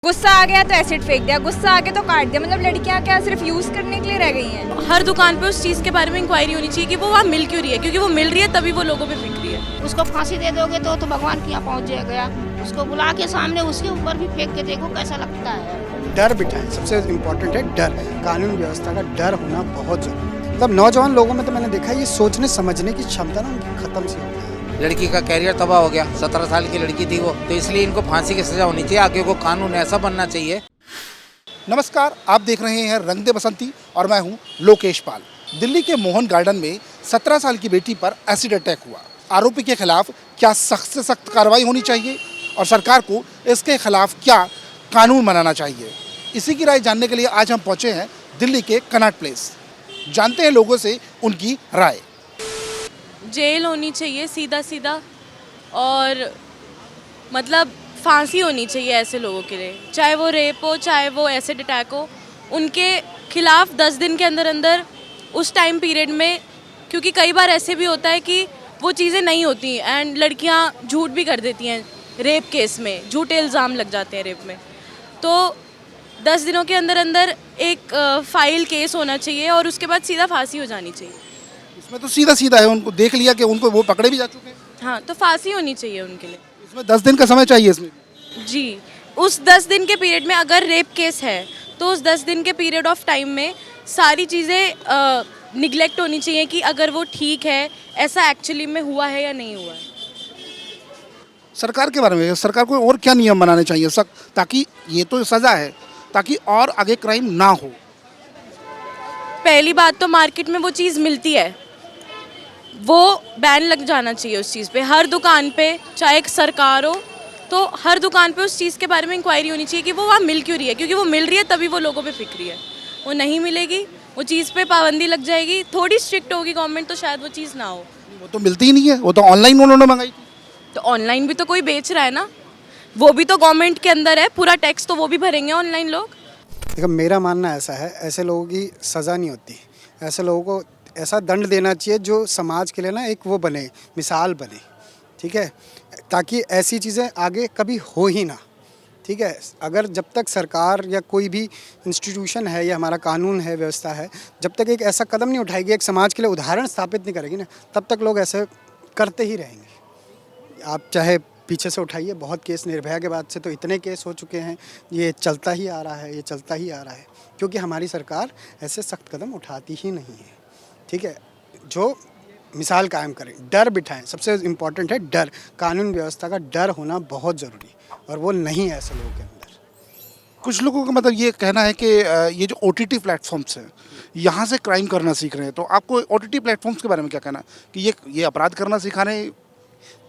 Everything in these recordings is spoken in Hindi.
गुस्सा आ गया तो एसिड फेंक दिया, गुस्सा आ गया तो काट दिया। मतलब लड़कियां क्या सिर्फ यूज करने के लिए रह गई हैं? हर दुकान पे उस चीज़ के बारे में इंक्वायरी होनी चाहिए कि वो वहाँ मिल क्यों रही है, क्योंकि वो मिल रही है तभी वो लोगों पे बिक रही है। उसको फांसी दे दोगे तो भगवान के यहाँ पहुँच गया। उसको बुला के सामने उसके ऊपर भी फेंक के देखो कैसा लगता है। डर बिठाएं, सबसे इम्पोर्टेंट है डर। कानून व्यवस्था का डर होना बहुत जरूरी है। मतलब नौजवान लोगों में तो मैंने देखा ये सोचने समझने की क्षमता ना उनकी खत्म सी हो गई है। लड़की का कैरियर तबाह हो गया। 17 साल की लड़की थी वो, तो इसलिए इनको फांसी की सजा होनी चाहिए। आगे को कानून ऐसा बनना चाहिए। नमस्कार, आप देख रहे हैं रंग दे बसंती और मैं हूं लोकेश पाल। दिल्ली के मोहन गार्डन में 17 साल की बेटी पर एसिड अटैक हुआ। आरोपी के खिलाफ क्या सख्त से सख्त कार्रवाई होनी चाहिए और सरकार को इसके खिलाफ क्या कानून बनाना चाहिए, इसी की राय जानने के लिए आज हम पहुंचे हैं दिल्ली के कनॉट प्लेस। जानते हैं लोगों से उनकी राय। जेल होनी चाहिए सीधा सीधा, और मतलब फांसी होनी चाहिए ऐसे लोगों के लिए, चाहे वो रेप हो चाहे वो एसिड अटैक हो। उनके खिलाफ 10 दिन के अंदर अंदर उस टाइम पीरियड में, क्योंकि कई बार ऐसे भी होता है कि वो चीज़ें नहीं होती एंड लड़कियां झूठ भी कर देती हैं। रेप केस में झूठे इल्ज़ाम लग जाते हैं रेप में, तो 10 दिनों के अंदर अंदर एक फाइल केस होना चाहिए और उसके बाद सीधा फांसी हो जानी चाहिए। इसमें तो सीधा सीधा है, उनको देख लिया कि उनको वो पकड़े भी जा चुके हैं। हाँ, तो फांसी होनी चाहिए उनके लिए। इसमें 10 दिन का समय चाहिए। इसमें जी, उस 10 दिन के पीरियड में अगर रेप केस है तो उस 10 दिन के पीरियड ऑफ टाइम में सारी चीज़ें निगलेक्ट होनी चाहिए कि अगर वो ठीक है, ऐसा एक्चुअली में हुआ है या नहीं हुआ है। सरकार के बारे में, सरकार को और क्या नियम बनाने चाहिए सख्त, ताकि ये तो सज़ा है, ताकि और आगे क्राइम ना हो। पहली बात तो मार्केट में वो चीज़ मिलती है, वो बैन लग जाना चाहिए उस चीज़ पे। हर दुकान पे, चाहे एक सरकार हो तो हर दुकान पे उस चीज़ के बारे में इंक्वायरी होनी चाहिए कि वो वहाँ मिल क्यों रही है, क्योंकि वो मिल रही है तभी वो लोगों पे बिक रही है। वो नहीं मिलेगी, वो चीज़ पे पाबंदी लग जाएगी। थोड़ी स्ट्रिक्ट होगी गवर्नमेंट तो शायद वो चीज़ ना हो। वो तो मिलती ही नहीं है, वो तो ऑनलाइन उन्होंने मंगाई थी। तो ऑनलाइन भी तो कोई बेच रहा है ना, वो भी तो गवर्नमेंट के अंदर है, पूरा टैक्स तो वो भी भरेंगे ऑनलाइन लोग। देखो मेरा मानना ऐसा है, ऐसे लोगों की सज़ा नहीं होती। ऐसे लोगों को ऐसा दंड देना चाहिए जो समाज के लिए ना एक वो बने, मिसाल बने, ठीक है, ताकि ऐसी चीज़ें आगे कभी हो ही ना। ठीक है, अगर जब तक सरकार या कोई भी इंस्टीट्यूशन है या हमारा कानून है, व्यवस्था है, जब तक एक ऐसा कदम नहीं उठाएगी, एक समाज के लिए उदाहरण स्थापित नहीं करेगी ना, तब तक लोग ऐसे करते ही रहेंगे। आप चाहे पीछे से उठाइए, बहुत केस निर्भया के बाद से तो इतने केस हो चुके हैं, ये चलता ही आ रहा है, ये चलता ही आ रहा है, क्योंकि हमारी सरकार ऐसे सख्त कदम उठाती ही नहीं है। ठीक है, जो मिसाल कायम करें, डर बिठाएं, सबसे इम्पोर्टेंट है डर। कानून व्यवस्था का डर होना बहुत ज़रूरी है और वो नहीं है ऐसे लोगों के अंदर। कुछ लोगों का मतलब ये कहना है कि ये जो OTT प्लेटफॉर्म्स हैं, यहाँ से क्राइम करना सीख रहे हैं। तो आपको OTT प्लेटफॉर्म्स के बारे में क्या कहना है कि ये अपराध करना सिखा रहे हैं?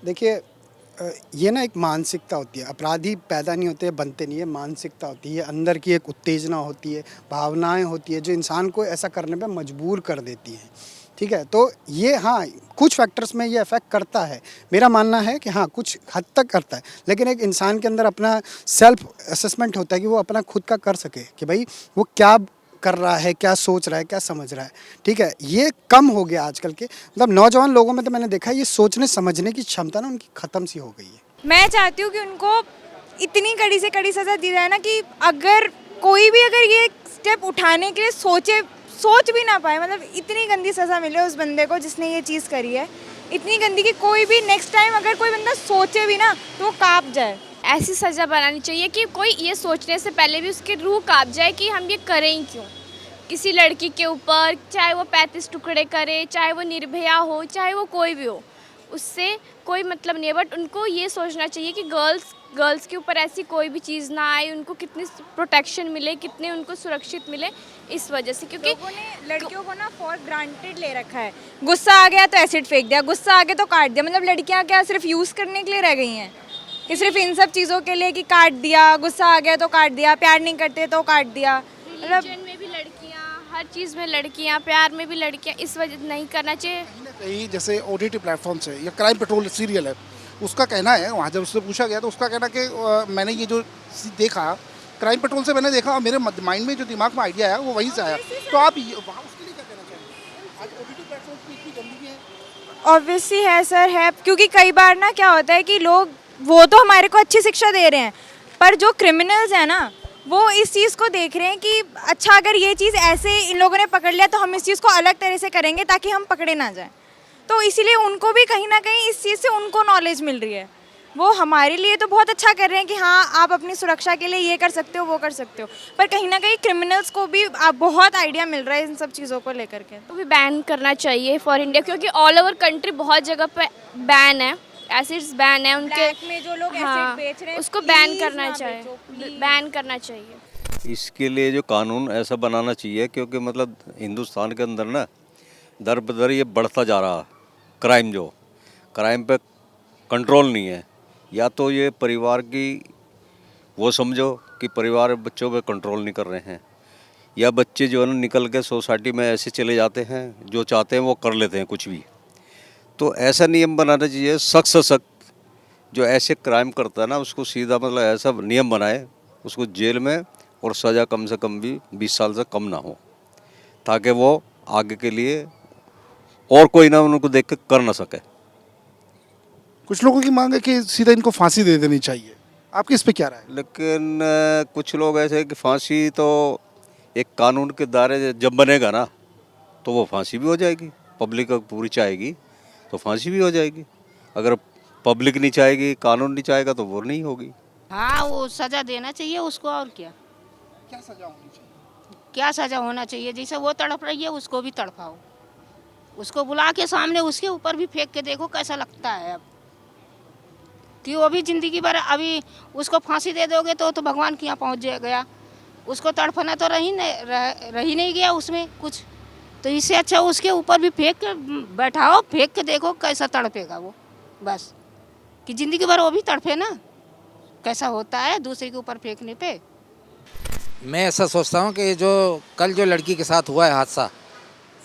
देखिए, ये ना एक मानसिकता होती है। अपराधी पैदा नहीं होते, बनते नहीं है, मानसिकता होती है, अंदर की एक उत्तेजना होती है, भावनाएं होती है जो इंसान को ऐसा करने पे मजबूर कर देती हैं। ठीक है, तो ये हाँ, कुछ फैक्टर्स में ये इफेक्ट करता है। मेरा मानना है कि हाँ, कुछ हद तक करता है, लेकिन एक इंसान के अंदर अपना सेल्फ असेसमेंट होता है कि वो अपना खुद का कर सके कि भाई वो क्या कर रहा है, क्या सोच रहा है, क्या समझ रहा है। ठीक है, ये कम हो गया आजकल के, मतलब नौजवान लोगों में तो मैंने देखा ये सोचने समझने की क्षमता ना उनकी ख़त्म सी हो गई है। मैं चाहती हूँ कि उनको इतनी कड़ी से कड़ी सज़ा दी जाए ना कि अगर कोई भी अगर ये स्टेप उठाने के लिए सोच भी ना पाए, मतलब इतनी गंदी सज़ा मिले उस बंदे को जिसने ये चीज़ करी है, इतनी गंदी कि कोई भी नेक्स्ट टाइम अगर कोई बंदा सोचे भी ना तो वो काँप जाए। ऐसी सज़ा बनानी चाहिए कि कोई ये सोचने से पहले भी उसकी रूह काँप जाए कि हम ये करें ही क्यों। किसी लड़की के ऊपर, चाहे वो 35 टुकड़े करे, चाहे वो निर्भया हो, चाहे वो कोई भी हो, उससे कोई मतलब नहीं है। बट उनको ये सोचना चाहिए कि गर्ल्स के ऊपर ऐसी कोई भी चीज़ ना आए, उनको कितनी प्रोटेक्शन मिले, कितने उनको सुरक्षित मिले, इस वजह से। क्योंकि लोगों ने लड़कियों को ना फॉर ग्रांटेड ले रखा है। गुस्सा आ गया तो एसिड फेंक दिया, गुस्सा आ गया तो काट दिया। मतलब लड़कियां क्या सिर्फ यूज़ करने के लिए रह गई हैं कि सिर्फ इन सब चीज़ों के लिए कि काट दिया, गुस्सा आ गया तो काट दिया, प्यार नहीं करते तो काट दिया। मतलब रिलीजन में भी लड़कियाँ, हर चीज़ में लड़कियाँ, प्यार में भी लड़कियाँ, इस वजह नहीं करना चाहिए। कहीं जैसे OTT प्लेटफॉर्म्स है या क्राइम पेट्रोल सीरियल है, उसका कहना है, वहाँ जब उससे पूछा गया तो उसका कहना कि मैंने ये जो देखा क्राइम पेट्रोल से मैंने देखा और मेरे माइंड में जो दिमाग में आइडिया आया वो वहीं से आया। तो आप वहाँ उसके लिए क्या कहना चाहेंगे? आज OTT प्लेटफॉर्म्स की इतनी गंदगी है। ऑब्वियसली है सर, है, क्योंकि कई बार ना क्या होता है कि लोग, वो तो हमारे को अच्छी शिक्षा दे रहे हैं पर जो क्रिमिनल्स हैं ना, वो इस चीज़ को देख रहे हैं कि अच्छा अगर ये चीज़ ऐसे इन लोगों ने पकड़ लिया तो हम इस चीज़ को अलग तरह से करेंगे ताकि हम पकड़े ना जाएं। तो इसीलिए उनको भी कहीं ना कहीं इस चीज़ से उनको नॉलेज मिल रही है। वो हमारे लिए तो बहुत अच्छा कर रहे हैं कि हाँ आप अपनी सुरक्षा के लिए ये कर सकते हो, वो कर सकते हो, पर कहीं ना कहीं क्रिमिनल्स को भी बहुत आइडिया मिल रहा है इन सब चीज़ों को लेकर के। तो भी बैन करना चाहिए फॉर इंडिया, क्योंकि ऑल ओवर कंट्री बहुत जगह पे बैन है, एसिड्स बैन है उनके। Black में जो लोग हाँ, एसिड बेच रहे हैं उसको बैन please करना ना चाहिए, बेचो, please। बैन करना चाहिए। इसके लिए जो कानून ऐसा बनाना चाहिए, क्योंकि मतलब हिंदुस्तान के अंदर ना दर बदर ये बढ़ता जा रहा क्राइम पे कंट्रोल नहीं है। या तो ये परिवार की वो समझो कि परिवार बच्चों पे कंट्रोल नहीं कर रहे हैं, या बच्चे जो है ना निकल के सोसाइटी में ऐसे चले जाते हैं, जो चाहते हैं वो कर लेते हैं कुछ भी। तो ऐसा नियम बनाना चाहिए सख्त से सख्त, जो ऐसे क्राइम करता है ना उसको सीधा मतलब ऐसा नियम बनाए, उसको जेल में और सज़ा कम से कम भी 20 साल से कम ना हो, ताकि वो आगे के लिए और कोई ना उनको देख के कर ना सके। कुछ लोगों की मांग है कि सीधा इनको फांसी दे देनी चाहिए, आपकी इस पे क्या राय है? लेकिन कुछ लोग ऐसे हैं कि फांसी तो एक कानून के दायरे जब बनेगा ना तो वो फांसी भी हो जाएगी, पब्लिक पूरी चाहेगी तो फांसी भी हो जाएगी। अगर पब्लिक नहीं चाहेगी, कानून नहीं चाहेगा तो वो नहीं होगी। हाँ, वो सज़ा देना चाहिए उसको, और क्या क्या सजा होनी चाहिए? क्या सज़ा होना चाहिए? जैसे वो तड़प रही है उसको भी तड़पाओ, उसको बुला के सामने उसके ऊपर भी फेंक के देखो कैसा लगता है। अब कि वो भी ज़िंदगी भर अभी उसको फांसी दे दोगे तो भगवान के यहाँ पहुँच गया, उसको तड़पना तो रही नहीं गया उसमें कुछ। तो इससे अच्छा उसके ऊपर भी फेंक के बैठाओ, फेंक के देखो कैसा तड़पेगा वो, बस कि ज़िंदगी भर वो भी तड़पे ना, कैसा होता है दूसरे के ऊपर फेंकने पे। मैं ऐसा सोचता हूँ कि जो कल जो लड़की के साथ हुआ है हादसा,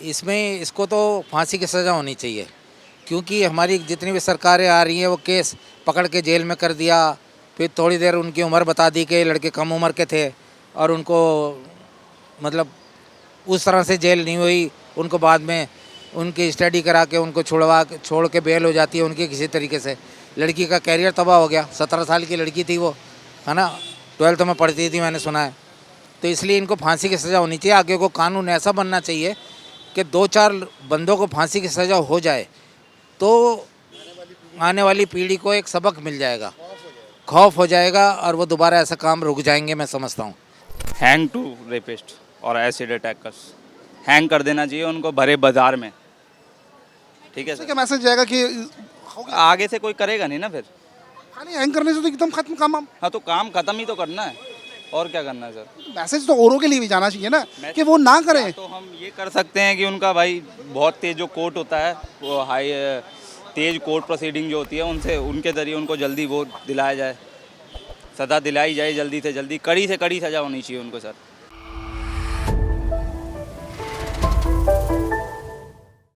इसमें इसको तो फांसी की सज़ा होनी चाहिए, क्योंकि हमारी जितनी भी सरकारें आ रही हैं वो केस पकड़ के जेल में कर दिया, फिर थोड़ी देर उनकी उम्र बता दी कि लड़के कम उम्र के थे और उनको मतलब उस तरह से जेल नहीं हुई, उनको बाद में उनकी स्टडी करा के उनको छोड़ के बेल हो जाती है उनकी किसी तरीके से। लड़की का कैरियर तबाह हो गया, 17 साल की लड़की थी वो, है ना, 12th में पढ़ती थी मैंने सुना है। तो इसलिए इनको फांसी की सज़ा होनी चाहिए। आगे को कानून ऐसा बनना चाहिए कि 2-4 बंदों को फांसी की सज़ा हो जाए तो आने वाली पीढ़ी को एक सबक मिल जाएगा, खौफ हो जाएगा और वो दोबारा ऐसा काम रुक जाएंगे, मैं समझता हूँ। हैंग टू रेपिस्ट और एसिड अटैकर्स, हैंग कर देना चाहिए उनको भरे बाजार में, ठीक है इससे सर। क्या मैसेज जाएगा कि आगे से कोई करेगा नहीं ना फिर। खाली हैंग करने से तो एकदम खत्म काम? हाँ तो काम खत्म ही तो करना है, और क्या करना है सर। मैसेज तो औरों के लिए भी जाना चाहिए ना कि वो ना करें। तो हम ये कर सकते हैं कि उनका भाई बहुत तेज जो कोर्ट होता है, वो हाई तेज कोर्ट प्रोसीडिंग जो होती है, उनसे उनके ज़रिए उनको जल्दी वो दिलाया जाए, सज़ा दिलाई जाए जल्दी से जल्दी, कड़ी से कड़ी सज़ा होनी चाहिए उनको सर।